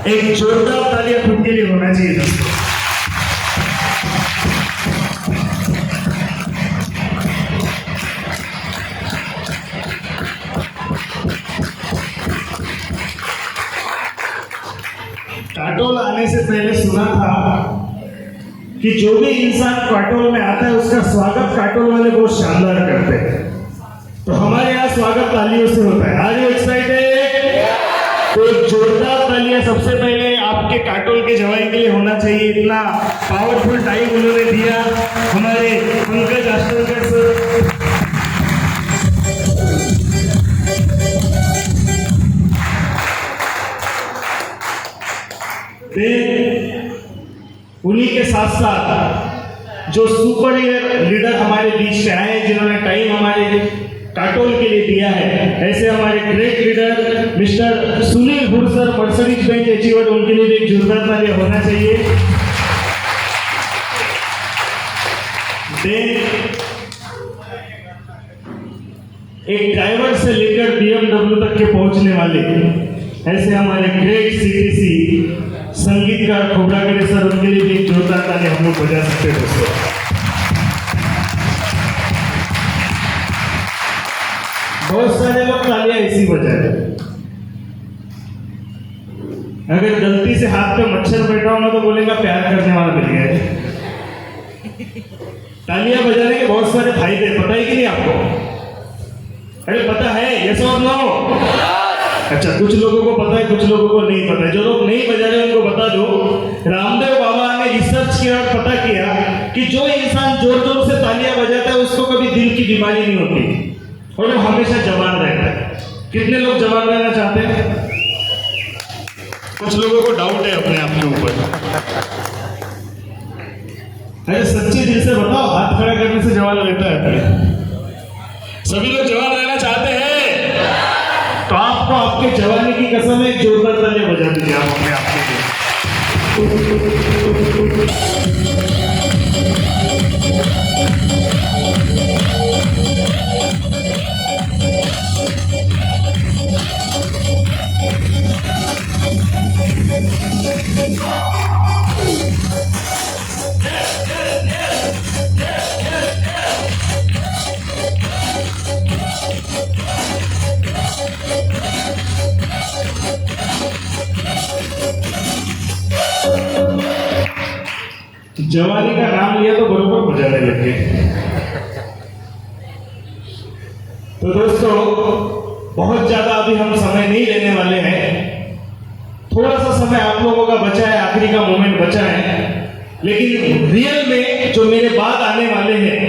एक जोरदार तालियां खुद के लिए होना चाहिए दोस्तों। काटोल आने से पहले सुना था कि जो भी इंसान काटोल में आता है उसका स्वागत काटोल वाले बहुत शानदार करते हैं। तो हमारे यहाँ स्वागत तालियों से होता है। Are you excited? तो एक जोरदार तालियां सबसे पहले आपके काटोल के जवाई के लिए होना चाहिए। इतना पावरफुल टाइम उन्होंने दिया हमारे पंकज आश्रमकर सर। उन्हीं के साथ साथ जो सुपर लीडर हमारे बीच से आए जिन्होंने टाइम हमारे काटोल के लिए दिया है, ऐसे हमारे great leader mister Sunil hood sir, Mercedes Benz achiever, उनके लिए एक जोरदार तालियां होना चाहिए। एक ड्राइवर से लेकर BMW तक के पहुंचने वाले ऐसे हमारे ग्रेट CTC संगीतकार खोबरागड़े सर, उनके लिए भी एक जोरदार तालियां हम लोग बजा सकते हैं दोस्तों। बहुत सारे लोग तालियां इसी बजाए। अगर गलती से हाथ पे मच्छर बैठा होगा तो बोलेगा प्यार करने वाला मिल गया है। तालियां बजाने के बहुत सारे फायदे पता है कि नहीं आपको? अरे पता है? यस और नो? अच्छा, कुछ लोगों को पता है, कुछ लोगों को नहीं पता है। जो लोग नहीं बजा रहे उनको बता दो, रामदेव बाबा ने रिसर्च किया और पता किया कि जो इंसान जोर जोर से तालियां बजाता है उसको कभी दिल की बीमारी नहीं होती और वो हमेशा जवान रहता है। कितने लोग जवान रहना चाहते हैं? कुछ लोगों को डाउट है अपने आप के ऊपर। अरे सच्चे दिल से बताओ, हाथ खड़ा करने से जवान रहता है? सभी लोग जवान रहना चाहते हैं? तो आपको आपके जवानी की कसम है, जोरदार तालियां बजा दीजिए आप अपने आप के लिए। जवानी का नाम लिया तो बरोबर बजाने लगे। तो दोस्तों, बहुत ज्यादा अभी हम समय नहीं लेने वाले हैं। थोड़ा सा समय आप लोगों का बचा है, आखिरी का मोमेंट बचा है, लेकिन रियल में जो मेरे बाद आने वाले हैं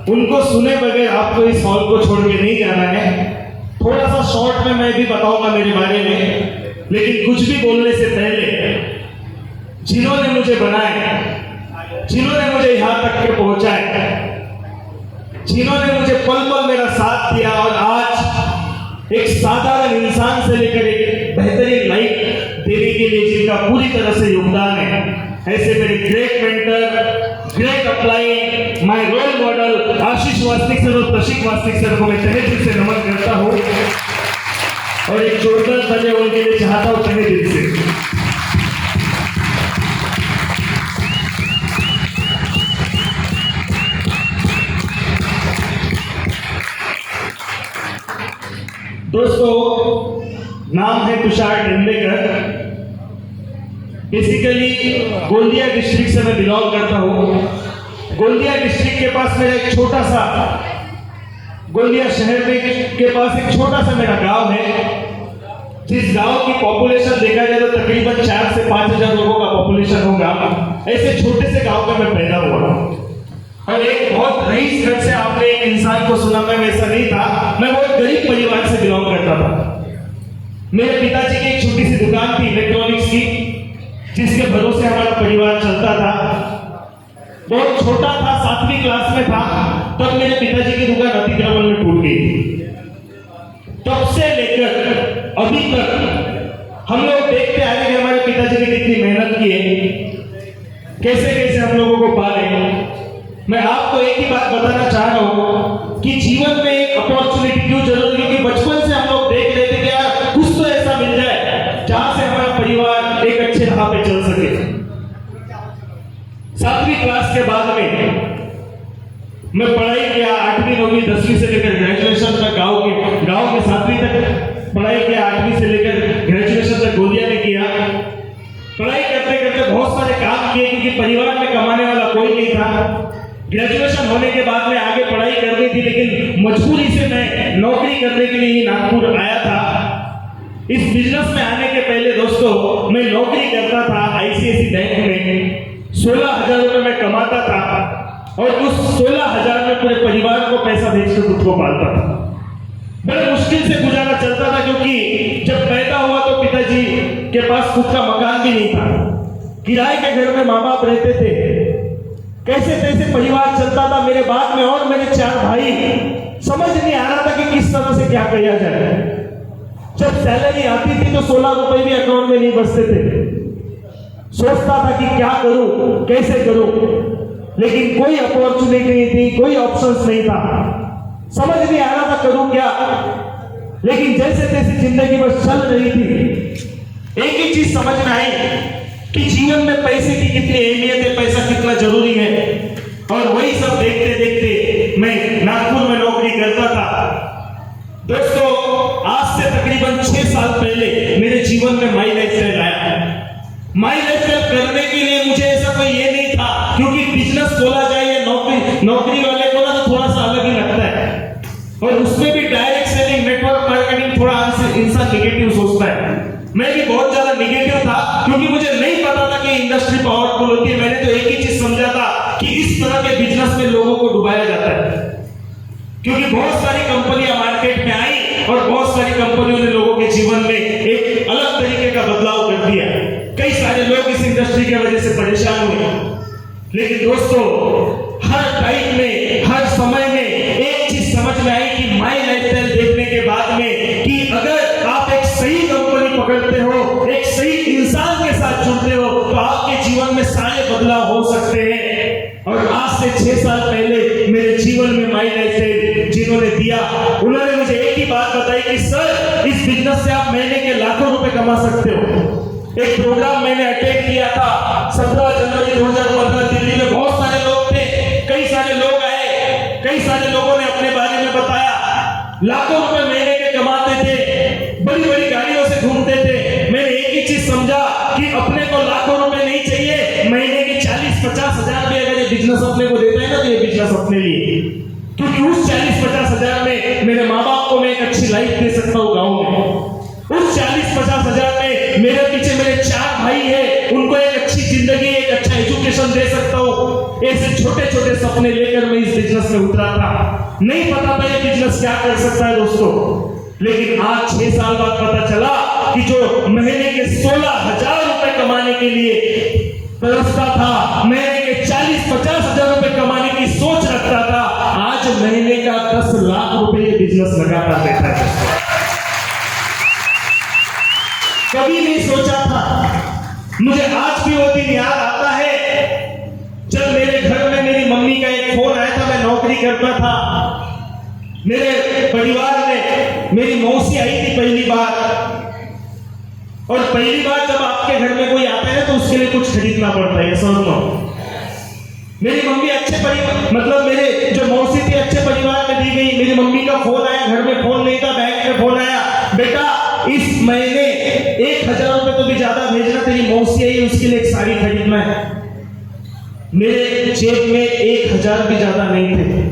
उनको सुने बगैर आपको इस हॉल को छोड़ के नहीं जाना है। थोड़ा सा शॉर्ट में मैं भी बताऊंगा मेरे बारे में, लेकिन कुछ भी बोलने से पहले जिन्होंने मुझे बनाया, जिन्होंने मुझे यहां तक के पहुंचाया, जिन्होंने मुझे पल पल मेरा साथ दिया और आज एक साधारण इंसान से लेकर एक बेहतरीन लाइफ देने के लिए जिनका पूरी तरह से योगदान है, ऐसे मेरे great mentor, great upline, my role model Ashish Vastik sir और प्रशिक वास्तिक सर को मैं तहे दिल से नमन करता हूं और एक जोरदार तालियां उनके लिए चाहता हूं तहे दिल से। दोस्तों, नाम है तुषार टेंडेकर। बेसिकली गोंदिया डिस्ट्रिक्ट से मैं बिलोंग करता हूँ। गोंदिया डिस्ट्रिक्ट के पास मेरा एक छोटा सा, गोंदिया शहर में के पास एक छोटा सा मेरा गांव है, जिस गांव की पॉपुलेशन देखा जाए तो तकरीबन 4 से 5 हजार लोगों का पॉपुलेशन होगा। ऐसे छोटे से गांव का मैं पैदा हुआ और एक बहुत रईस घर से आपने एक इंसान को सुना, मैं वैसा नहीं था। मैं बहुत गरीब परिवार से बिलोंग करता था। मेरे पिताजी की एक छोटी सी दुकान थी इलेक्ट्रॉनिक्स की, जिसके भरोसे हमारा परिवार चलता था। बहुत छोटा था, 7वीं क्लास में था, तब मेरे पिताजी की दुकान अतिक्रमण में टूट गई थी। तब से लेकर अभी तक हम लोग देखते आ रहे हैं हमारे पिताजी ने कितनी मेहनत की है, कैसे कैसे हम लोगों को पाले। मैं आपको एक ही बात बताना चाह रहा हूं कि जीवन में एक अपॉर्चुनिटी क्यों जरूरी है, क्योंकि बचपन से हम लोग देख लेते कि यार कुछ तो ऐसा मिल जाए जहां से हमारा चल सके। 7वीं क्लास के बाद में मैं पढ़ाई किया, 8वीं 9वीं 10वीं से लेकर ग्रेजुएशन तक गांव के 7वीं तक पढ़ाई किया, 8वीं से लेकर ग्रेजुएशन तक गोलिया में किया। पढ़ाई करते करते बहुत सारे काम किए क्योंकि परिवार में कमाने वाला कोई नहीं था। ग्रेजुएशन होने के बाद में आगे पढ़ाई करनी थी, लेकिन मजबूरी से मैं नौकरी करने के लिए नागपुर आया था। इस बिजनेस में आने के पहले दोस्तों मैं नौकरी करता था आईसीआईसी बैंक में। 16,000 रुपए मैं कमाता था और उस 16,000 में पूरे परिवार को पैसा भेजकर खुद को पालता था। बड़े मुश्किल से गुजारा चलता था क्योंकि जब पैदा हुआ तो पिताजी के पास खुद का मकान भी नहीं था, किराए के घर में माँ बाप रहते थे। कैसे कैसे परिवार चलता था। मेरे बाद में और मेरे 4 भाई, समझ नहीं आ रहा था कि किस तरह से क्या किया जाए। जब सैलरी आती थी तो 16 रुपए भी अकाउंट में नहीं बचते थे। सोचता था कि क्या करूं, कैसे करूं, लेकिन कोई अपॉर्चुनिटी नहीं थी, कोई ऑप्शंस नहीं था। समझ नहीं आ रहा था करूं क्या। लेकिन जैसे तैसे जिंदगी बस चल रही थी। एक ही चीज समझ में आई कि जीवन में पैसे की कितनी अहमियत है, पैसा कितना जरूरी है। और वही सब देखते देखते मैं नागपुर में नौकरी करता था। दोस्तों आज से तकरीबन 6 साल पहले मेरे जीवन में माई लाइफस्टाइल आया। माई लाइफस्टाइल करने के लिए मुझे ऐसा कोई ये नहीं था, क्योंकि बिजनेस बोला जाए या नौकरी वाले को ना तो थोड़ा सा अलग ही लगता है। और उसमें भी डायरेक्ट सेलिंग, नेटवर्क मार्केटिंग, थोड़ा इंसान निगेटिव सोचता है। मैं भी बहुत ज्यादा निगेटिव था क्योंकि मुझे नहीं पता था कि इंडस्ट्री पावरफुल होती है। मैंने तो एक ही चीज समझा था कि इस तरह के बिजनेस में लोगों को डुबाया जाता है, क्योंकि बहुत सारी कंपनियां मार्केट में आई और बहुत सारी कंपनियों ने लोगों के जीवन में एक अलग तरीके का बदलाव कर दिया। कई सारे लोग इस इंडस्ट्री की वजह से परेशान हुए। लेकिन दोस्तों हर टाइम में, हर समय में एक चीज समझ में आई कि माई लाइफस्टाइल देखने के बाद में कि अगर आप एक सही कंपनी पकड़ते हो, एक सही इंसान के साथ जुड़ते हो, तो आपके जीवन में सारे बदलाव हो सकते हैं। और आज से 6 साल पहले मेरे जीवन में माई लाइफस्टाइल जिन्होंने दिया, उन्होंने मुझे एक ही बात बताई कि सर इस बिजनेस से आप महीने के लाखों रुपए कमा सकते हो। एक प्रोग्राम मैंने अटेंड किया था 17 जनवरी 2015 दिल्ली में। बहुत सारे लोग थे, कई सारे लोग आए, कई सारे लोगों ने अपने बारे में बताया। लाखों रुपए महीने के कमाते थे, बड़ी बड़ी गाड़ियों से घूमते थे। मैंने एक ही चीज समझा कि अपने को लाखों रुपए नहीं चाहिए, महीने के 40-50 हजार भी अगर ये बिजनेस अपने को देता है ना तो ये बिजनेस अपने लिए, क्योंकि उस 40-50 हजार में मेरे माँ बाप को मैं एक अच्छी लाइफ दे सकता हूँ गाँव में। उस 40-50 हजार में मेरे पीछे मेरे 4 भाई हैं, उनको एक अच्छी जिंदगी, एक अच्छा एजुकेशन दे सकता हूँ। ऐसे छोटे छोटे सपने लेकर मैं इस बिजनेस में उतरा था। नहीं पता था ये बिजनेस क्या कर सकता है दोस्तों, लेकिन आज 6 साल बाद पता चला कि जो महीने के 16,000 रुपए कमाने के लिए तरसता था, महीने के 40-50 हजार रुपए कमाने की सोच रखता था, आज महीने का 10 लाख रुपए ये बिजनेस लगातार बैठा है। कभी नहीं सोचा था। मुझे आज भी वो दिन याद आता है जब मेरे घर में मेरी मम्मी का एक फोन आया था। मैं नौकरी करता था। मेरे परिवार में मेरी मौसी आई थी पहली बार, और पहली बार जब आपके घर में कोई आता है तो उसके लिए कुछ खरीदना पड़ता है, समझो। मेरी मम्मी मतलब मेरे जो मौसी थी अच्छे परिवार में दी गई। मेरी मम्मी का फोन आया, घर में फोन नहीं था, बैंक में फोन आया, बेटा इस महीने 1,000 रुपए तो भी ज्यादा भेजना, तेरी मौसी आई उसके लिए एक साड़ी खरीदना है। मेरे जेब में 1,000 भी ज्यादा नहीं थे।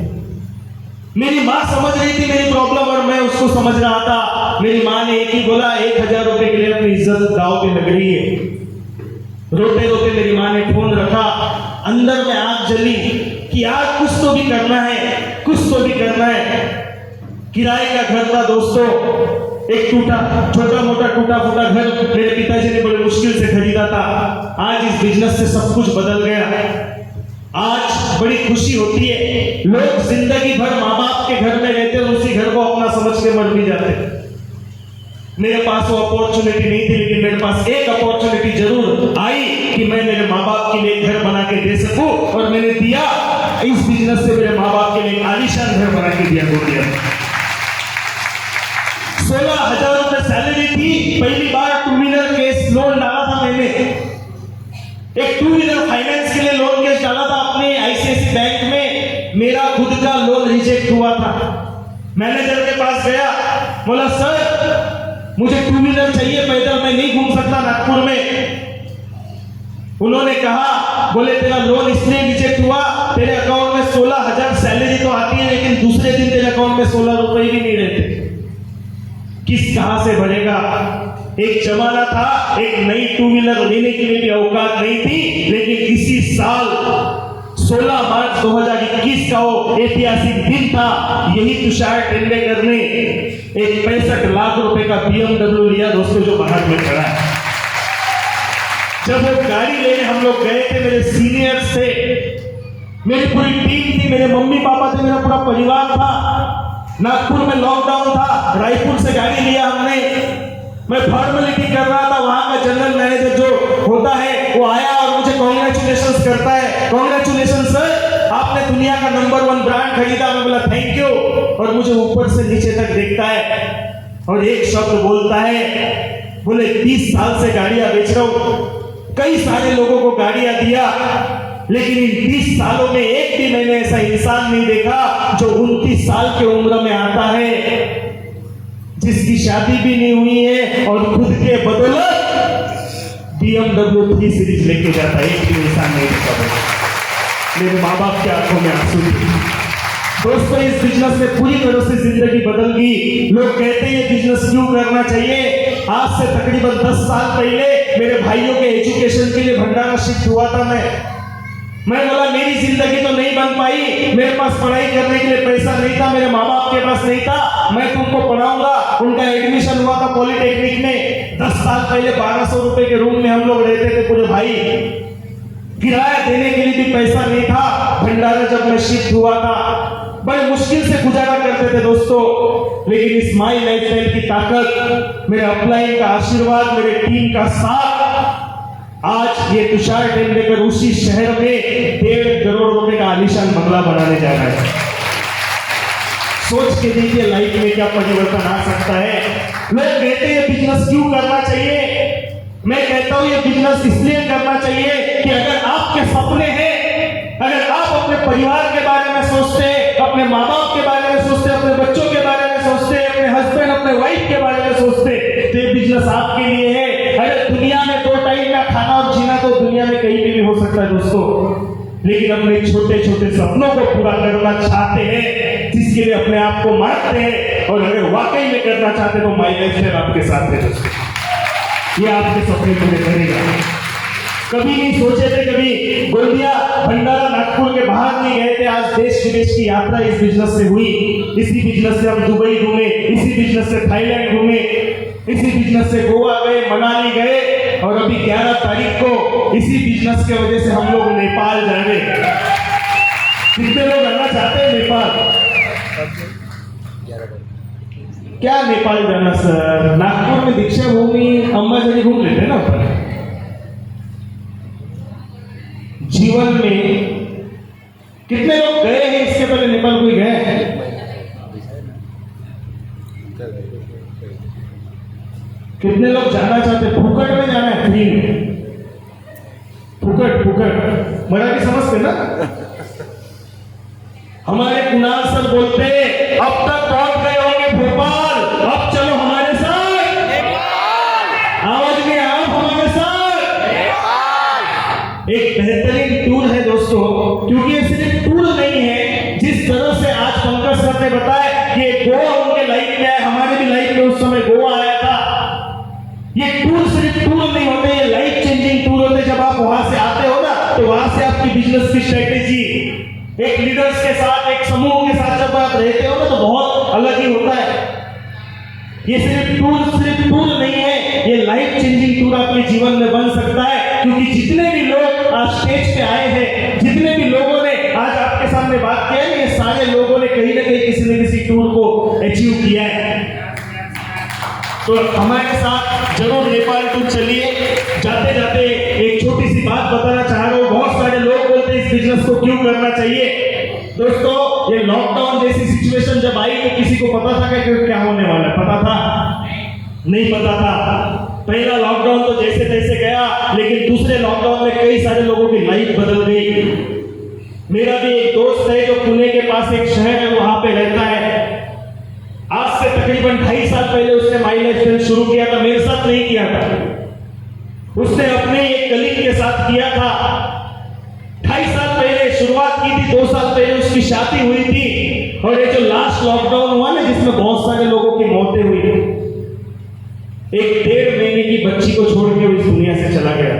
मेरी माँ समझ रही थी मेरी प्रॉब्लम और मैं उसको समझ रहा था। मेरी माँ ने एक ही बोला, 1,000 रुपए के लिए अपनी इज्जत दांव पे लग रही है। रोते रोते मेरी माँ ने फोन रखा। अंदर में आग जली कि आज कुछ तो भी करना है, कुछ तो भी करना है। किराए का घर था दोस्तों, एक छोटा मोटा टूटा फूटा घर मेरे पिताजी ने बड़ी मुश्किल से खरीदा था। आज इस बिजनेस से सब कुछ बदल गया। आज बड़ी खुशी होती है। लोग जिंदगी भर माँ बाप के घर में रहते और उसी घर को अपना समझ के मर भी जाते। मेरे पास वो अपॉर्चुनिटी नहीं थी, लेकिन मेरे पास एक अपॉर्चुनिटी जरूर आई कि मैं मेरे माँ बाप के लिए घर बना के दे सकूं, और मैंने दिया। इस बिजनेस से मेरे माँ बाप के लिए आलीशान घर बना के दिया। 16,000 रुपए सैलरी थी। पहली बार 2 व्हीलर केस लोन डाला था मैंने। फाइनेंस के लिए लोन केस डाला था अपने आईसीआईसी बैंक में, मेरा खुद का लोन रिजेक्ट हुआ था। मैनेजर के पास गया, बोला सर मुझे 2 व्हीलर चाहिए, पैदल मैं नहीं घूम सकता नागपुर में। उन्होंने कहा, बोले तेरा लोन इसलिए रिजेक्ट हुआ, तेरे अकाउंट में 16,000 सैलरी तो आती है, लेकिन दूसरे दिन तेरे अकाउंट में 16 रुपए भी नहीं रहते। किस कहां से भरेगा? एक जमाना था, एक नई 2 व्हीलर लेने के लिए भी औकात नहीं थी, लेकिन इसी साल 16 मार्च 2021 का वो ऐतिहासिक दिन था, यही तुषार टेंडुलकर ने एक 65 लाख रुपए का BMW लिया दोस्तों, जो बाहर में खड़ा है। जब वो गाड़ी लेने हम लोग गए थे, मेरे सीनियर से मेरी पूरी टीम थी, मेरे मम्मी पापा थे, मेरा पूरा परिवार था। नागपुर में लॉकडाउन था, रायपुर से गाड़ी लिया हमने। मैं फॉर्मेलिटी कर रहा था, वहां का जनरल मैनेजर जो होता है वो आया और मुझे कांग्रेचुलेशंस करता है, कांग्रेचुलेशन सर, आपने दुनिया का नंबर 1 ब्रांड खरीदा। मैं बोला थैंक यू, और मुझे ऊपर से नीचे तक देखता है और एक शब्द बोलता है, बोले 30 साल से गाड़ियां बेच रहा हूं, कई सारे लोगों को गाड़ियां दिया, लेकिन इन 30 सालों में एक भी मैंने ऐसा इंसान नहीं देखा जो 29 साल की उम्र में आता है, जिसकी शादी भी नहीं हुई है और खुद के बदौलत BMW 3 सीरीज लेके जाता है। एक भी इंसान नहीं देखा। मेरे माँ बाप के आंखों में आंसू थे। दोस्तों, इस बिजनेस में पूरी तरह से जिंदगी बदल गई। लोग कहते हैं ये बिजनेस क्यों करना चाहिए। आज से तकरीबन 10 साल पहले मेरे भाइयों के एजुकेशन के लिए भंडारा शिफ्ट हुआ था। मैं बोला मेरी जिंदगी तो नहीं बन पाई, मेरे पास पढ़ाई करने के लिए पैसा नहीं था, मेरे माँ बाप के पास नहीं था, मैं तुमको पढ़ाऊंगा। उनका एडमिशन हुआ था पॉलिटेक्निक में। 10 साल पहले 1200 रुपए के रूम में हम लोग रहते थे पूरे भाई, किराया देने के लिए भी पैसा नहीं था। भंडारा जब मैं शिफ्ट हुआ था, बड़े मुश्किल से गुजारा करते थे दोस्तों, लेकिन इस माई लाइफस्टाइल की ताकत, मेरे अपलाइन का आशीर्वाद, मेरे टीम का साथ, आज ये तुषार टेंडुलकर उसी शहर में 1.5 करोड़ रुपए का आलीशान बंगला बनाने जा रहा है। सोच के देखिए लाइफ में क्या परिवर्तन आ सकता है। लोग कहते हैं बिजनेस क्यों करना चाहिए, मैं कहता हूं ये बिजनेस इसलिए करना चाहिए कि अगर आपके सपने हैं, अगर आप अपने परिवार के बारे में सोचते हैं, अपने माँ बाप के बारे में सोचते हैं, अपने बच्चों के बारे में सोचते हैं, अपने हस्बैंड अपने वाइफ के बारे में सोचते हैं, तो ये बिजनेस आपके लिए है। अगर दुनिया में 2 टाइम का खाना और जीना तो दुनिया में कहीं भी हो सकता है दोस्तों, लेकिन अपने छोटे छोटे सपनों को पूरा करना चाहते हैं, जिसके लिए अपने आप को मारते हैं, और अगर वाकई में करना चाहते हैं तो माई लाइफस्टाइल आपके साथ है दोस्तों। ये आपके सपने पूरे करेगा। कभी नहीं सोचे थे, कभी गोंदिया भंडारा नागपुर के बाहर नहीं गए थे। आज देश विदेश की यात्रा इस बिजनेस से हुई। इसी बिजनेस से हम दुबई घूमे, इसी बिजनेस से थाईलैंड घूमे, इसी बिजनेस से गोवा गए, मनाली गए, और अभी 11 तारीख को इसी बिजनेस के वजह से हम लोग नेपाल जाएंगे। कितने लोग जाना चाहते हैं नेपाल? क्या नेपाल जाना सर? नागपुर में दीक्षा भूमि अंबाझरी घूम लेते ना। जीवन में कितने लोग गए हैं इसके पहले नेपाल? कोई गए हैं? कितने लोग जाना चाहते हैं? फुकट में जाना है, फ्री में। फुकट फुकट मराठी समझते ना? हमारे कुणाल सर बोलते हैं अब तक पहुंच गए होंगे भोपाल, अब चलो हमारे साथ। आवाज में आप हमारे साथ। एक बेहतरीन टूर है दोस्तों, क्योंकि ये सिर्फ टूर नहीं है। जिस तरह से आज पंकज सर ने बताया कि गोवा उनके लाइफ में आया, हमारे भी लाइफ में उस समय गोवा आया था। ये टूर सिर्फ टूर नहीं होते, ये लाइफ चेंजिंग टूर होते। जब आप वहां से आते हो ना, तो वहां से आपकी बिजनेस की स्ट्रेटेजी, एक लीडर्स के साथ, एक समूह के साथ जब आप रहते हो ना, तो बहुत अलग ही होता है। ये सिर्फ टूर नहीं है, ये लाइफ चेंजिंग टूर आपके जीवन में बन सकता है। क्योंकि जितने भी लोग आज स्टेज पे आए हैं, जितने भी लोगों ने आज आपके सामने बात किया है, ये सारे लोगों ने कहीं ना कहीं किसी न किसी टूर को अचीव किया है। तो हमारे साथ जरूर नेपाल टूर चलिए। जाते जाते एक छोटी सी बात बताना चाह रहा हूँ। बहुत सारे लोग बोलते हैं इस बिजनेस को क्यों करना चाहिए। दोस्तों, ये लॉकडाउन जैसी सिचुएशन जब आई तो किसी को पता था कि क्या होने वाला है? पता था? नहीं पता था। पहला लॉकडाउन तो जैसे तैसे गया, लेकिन दूसरे लॉकडाउन में कई सारे लोगों की लाइफ बदल गई। मेरा भी एक दोस्त है जो पुणे के पास एक शहर है, वहां पे रहता है। आज से तकरीबन 2.5 साल पहले उसने माई लाइफस्टाइल शुरू किया था, मेरे साथ नहीं किया था, उसने अपने एक कलीग के साथ किया था। 2.5 साल पहले शुरुआत की थी, 2 साल पहले उसकी शादी हुई थी, और ये जो लास्ट लॉकडाउन हुआ ना जिसमें बहुत सारे लोगों की मौतें हुई, एक 1.5 महीने की बच्ची को छोड़ के इस दुनिया से चला गया।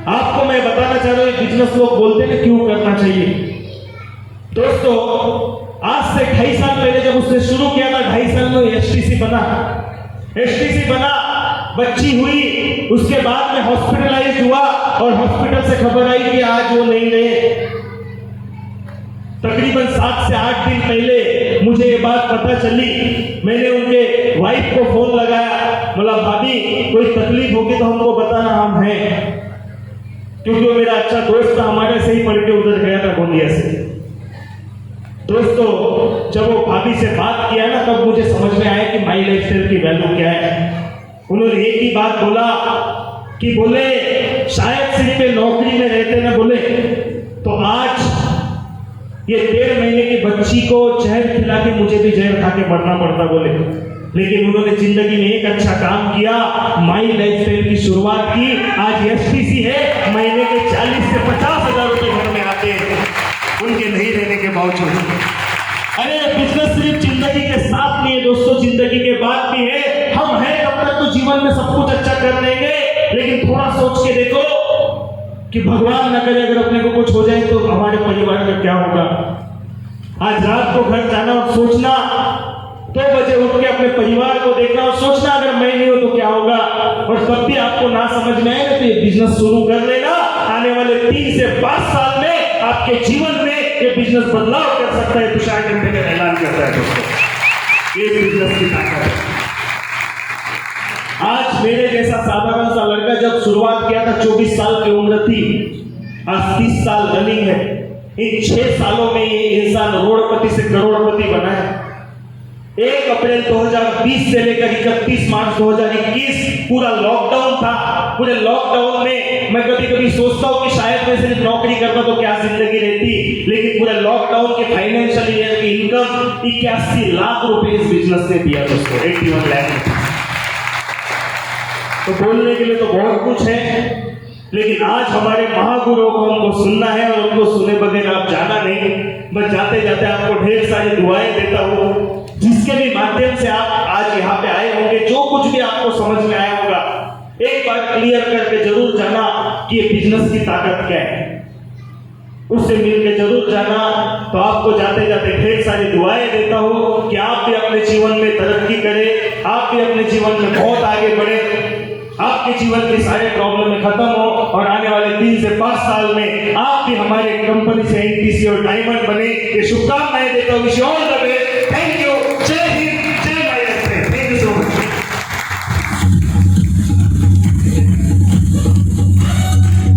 आपको मैं बताना चाह रहा हूं, बिजनेस लोग बोलते हैं क्यों करना चाहिए। दोस्तों, आज से 2.5 साल पहले जब उसने शुरू किया था, 2.5 साल में एसटीसी बना, बच्ची हुई, उसके बाद में हॉस्पिटलाइज हुआ और हॉस्पिटल से खबर आई कि आज वो नहीं रहे। तकरीबन 7 से 8 दिन पहले मुझे ये बात पता चली। मैंने उनके वाइफ को फोन लगाया, बोला भाभी कोई तकलीफ होगी तो हमको बताना, हम हैं, क्योंकि वो मेरा अच्छा दोस्त था, हमारे से ही पढ़ के उधर गया था गोंदिया से। दोस्तों, जब वो भाभी से बात किया ना, तब मुझे समझ में आया कि माई लाइफस्टाइल की वैल्यू क्या है। उन्होंने एक ही बात बोला कि बोले शायद सिर्फ नौकरी में रहते ना, बोले तो आज ये 1.5 महीने की बच्ची को जहर खिला के मुझे भी जहर खा के मरना पड़ता, बोले। लेकिन उन्होंने जिंदगी में एक अच्छा काम किया, माई लाइफस्टाइल की शुरुआत की। आज एसटीसी है, महीने के 40 से 50 हजार रुपए घर में आते हैं उनके नहीं रहने के बावजूद। अरे बिजनेस सिर्फ जिंदगी के साथ नहीं है दोस्तों, जिंदगी के बाद भी है। हम हैं तब तक तो जीवन में सब कुछ अच्छा कर लेंगे, लेकिन थोड़ा सोच के देखो कि भगवान न करे अगर अपने को कुछ हो जाए तो हमारे परिवार का क्या होगा। आज रात को घर जाना और सोचना, 2 बजे उठ के अपने परिवार को देखना और सोचना अगर मैं नहीं हूं तो क्या होगा। और तब भी आपको ना समझ में आए तो ये बिजनेस शुरू कर लेना। आने वाले 3 से 5 साल में आपके जीवन में ये बिजनेस बदलाव कर सकता है। तुषार टेम्पलेकर ऐलान करता है दोस्तों, ये बिजनेस की ताकत है। आज मेरे जैसा साधारण सा लड़का जब शुरुआत किया था, 24 साल की उम्र थी, आज 30 साल रनिंग है। इन 6 सालों में ये इंसान करोड़पति से करोड़पति बना है। 1 अप्रैल 2020 से लेकर 31 मार्च 2021 पूरा लॉकडाउन था। पूरे लॉकडाउन में मैं कभी कभी सोचता हूं कि शायद मैं सिर्फ नौकरी करता तो क्या जिंदगी रहती, लेकिन पूरे लॉकडाउन के फाइनेंशियल ईयर की इनकम 81 लाख रुपए इस बिजनेस ने दिया दोस्तों, 81 लाख। तो बोलने के लिए तो बहुत कुछ है, लेकिन आज हमारे महागुरुओं को हमको सुनना है, और उनको सुने बगैर आप जाना नहीं। बस जाते जाते आपको ढेर सारी दुआएं देता हूँ, जिसके भी माध्यम से आप आज यहाँ पे आए होंगे, जो कुछ भी आपको समझ में आया होगा, एक बार क्लियर करके जरूर जाना कि ये बिजनेस की ताकत क्या है। उससे मिलकर जरूर जाना। तो आपको जाते जाते ढेर सारी दुआएं देता हूँ कि आप भी अपने जीवन में तरक्की करें, आप भी अपने जीवन में बहुत आगे बढ़े, आपके जीवन के सारे प्रॉब्लम खत्म हो, और आने वाले 3 से 5 साल में आप भी हमारे कंपनी से एनटीसी और डायमंड बने। ये शुभकामनाएं देता हूँ। Wish you all the best.